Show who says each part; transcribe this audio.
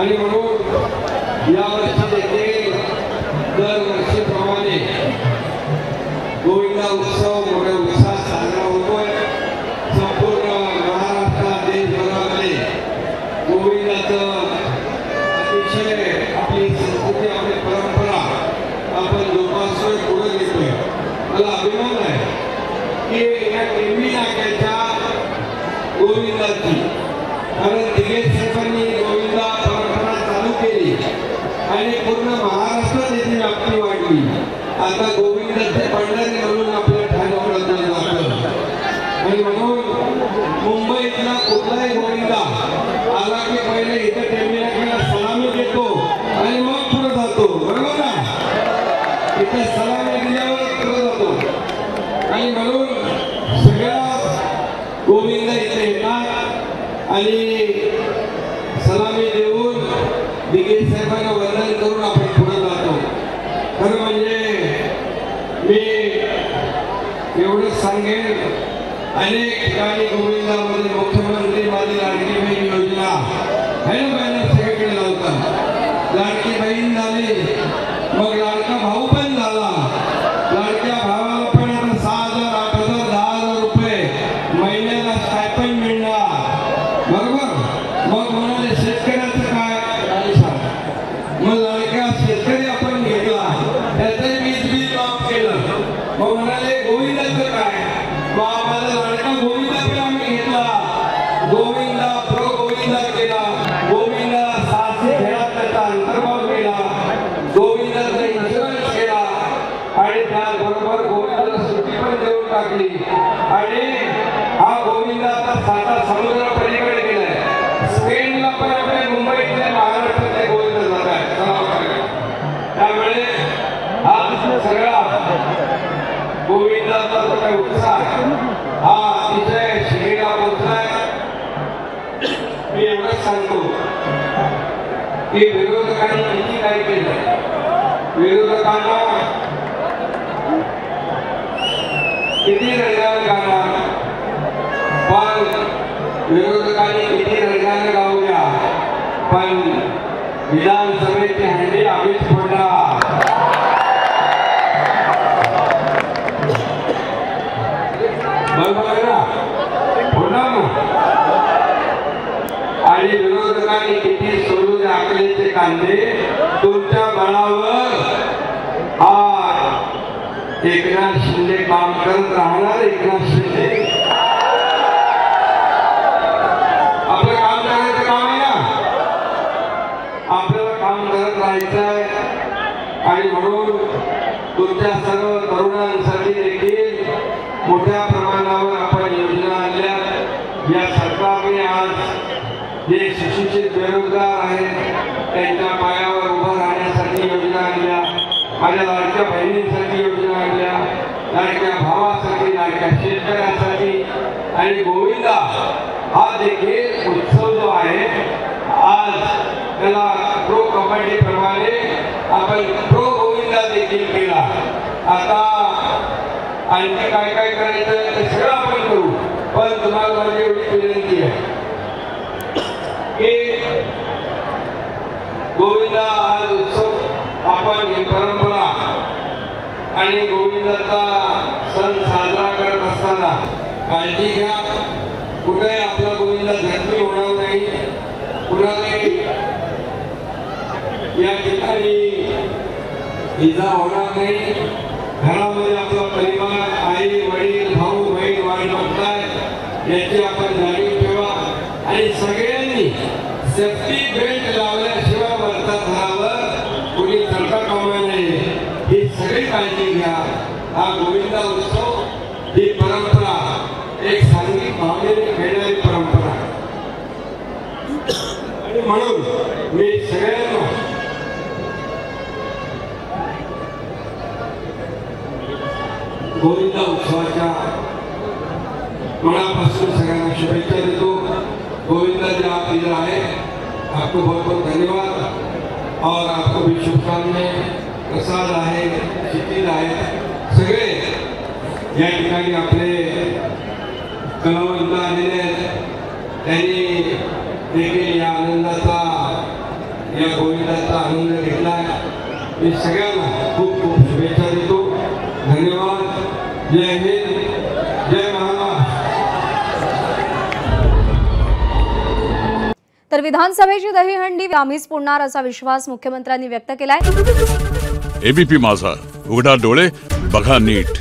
Speaker 1: आणि म्हणून यावर्षी देखील दरवर्षीप्रमाणे गोविंदा उत्सव मोठ्या उत्साहात साजरा होतोय. संपूर्ण महाराष्ट्रात देशभरामध्ये गोविंदाचं अतिशय आपली संस्कृती आपली परंपरा आपण जोपासतोय, पुढे घेतोय. मला अभिमान आहे की या टीव्ही नाक्याच्या गोविंदाची, कारण दिगेश साहेबांनी गोविंदा परंपरा चालू केली आणि पूर्ण महाराष्ट्रात याची व्याप्ती वाढली. आता गोविंदाचे पंढरी म्हणून आपल्या ठाण्यावर लागलं आणि म्हणून मुंबईतला कुठलाही गोविंदा आला की पहिले इथे टेम्बियाला सलामी देतो आणि मग पुढे जातो. बरोबर ना? इथे सलामी दिल्यावर पुढे जातो आणि म्हणून सगळ्या गोविंद इथे येतात आणि सलामी देऊन दिगेश साहेबांना वंदन करून आपण पुढे जातो. खरं म्हणजे मी एवढंच सांगेन, अनेक ठिकाणी गोविंदामध्ये मुख्यमंत्री माझी लाडकी बहीण योजना आहे ना, बहिणी सगळीकडे लावतात. लाडकी बहीण झाली, मग लाडका भाऊ पण झाला. लाडक्या भावाला पण आता 6,000, 8,000, 10,000 रुपये महिन्याला स्टायपेंड मिळणार. बरोबर? मग म्हणाले शेतकऱ्याचं काय? मग लाडक्या शेतकरी आपण घेतला, त्याचं वीज बिल माफ केलं. मग म्हणाले गोविंदाचं काय? मग आम्हाला लाडका गोविंदा पण आम्ही घेतला. गोविंदा प्रो गोविंदा केला. गोविंदा 600 खेळात त्याचा अंतर्भाव केला. गोविंदाचा इन्शुरन्स केला आणि त्याचबरोबर गोविंदाला सुट्टी पण देऊन टाकली. आणि हा गोविंदा आता 7 समुद्र पलीकडे गेलाय. स्पेनला पण आपल्या मुंबईतले महाराष्ट्रातले गोविंद जात आहेत. त्यामुळे हा सगळा गोविंदाचा जो काही उत्साह हा अतिशय शिगेला पोचलाय. मी एवढंच सांगतो की विरोधकांनी किती काय केलं, विरोधकांना किती रंगाने गाणार, पण विरोधकांनी किती रंगाने गाऊ द्या, पण विधानसभेची हंडी आम्हीच फोडणार. बरोबर आहे ना? फोडणार ना? आणि विरोधकांनी किती सोडू द्या अकलेचे कांदे, तुमच्या बळावर हा एकनाथ शिंदे काम करत राहणार. एकनाथ शिंदे आपलं काम करायचं काम आहे ना, आपल्याला काम करत राहायचं आहे. आणि म्हणून तुमच्या सर्व तरुणांसाठी देखील मोठ्या प्रमाणावर आपण योजना आणल्या. या सरकारने आज जे सुशिक्षित बेरोजगार आहेत त्यांच्या पायावर उभं राहण्यासाठी योजना आणल्या. माझ्या लाडक्या बहिणींसाठी योजना आणल्या, लाडक्या भावासाठी, लाडक्या शेतकऱ्यांसाठी. आणि गोविंदा हा देखील उत्सव जो आहे, आज त्याला प्रो कबड्डी प्रमाणे आपण प्रो गोविंदा देखील केला. आता आणखी काय काय करायचं ते सगळं आपण करू, पण तुम्हाला माझी एवढी विनंती आहे की गोविंदा हा उत्सव आपण ही परंपरा आणि गोविंदाचा सण साजरा करत असताना काळजी घ्या. कुठे आपला गोविंदा जखमी होणार नाही, कुणालाही या ठिकाणी इजा होणार नाही. घरामध्ये आपला परिवार, आई वडील, भाऊ बहीण वाट बघताय याची आपण जाणीव ठेवा. आणि सगळ्यांनी सेफ्टी बेल्ट लावल्याशिवाय वरच्या थरावर कुणी चढता कामा नये, ही सगळी काळजी घ्या. हा गोविंदा उत्सव ही परंपरा एक सांघिक भावनेने खेळणारी परंपरा आहे। आणि म्हणून मी सगळ्यांना गोविंदा उत्सवाच्या मनापासून सगळ्यांना शुभेच्छा देतो। गोविंदा जी आप इधर आए, आपको बहुत बहुत धन्यवाद और आपको भी शुभकामनाएं। प्रसाद आहे, क्षितिज आहे, सगळे या ठिकाणी आपले कलावंत आलेले आहेत। त्यांनी देखील या आनंदाचा, या गोविंदाचा आनंद घेतला आहे। मी सगळ्यांना खूप खूप शुभेच्छा देतो। धन्यवाद। जय हिंद, जय महाराष्ट्र।
Speaker 2: तर विधानसभेची दहीहंडी आम्हीच फोडणार असा विश्वास मुख्यमंत्र्यांनी व्यक्त केलाय।
Speaker 3: एबीपी माझा, उघडा डोळे बघा नीट।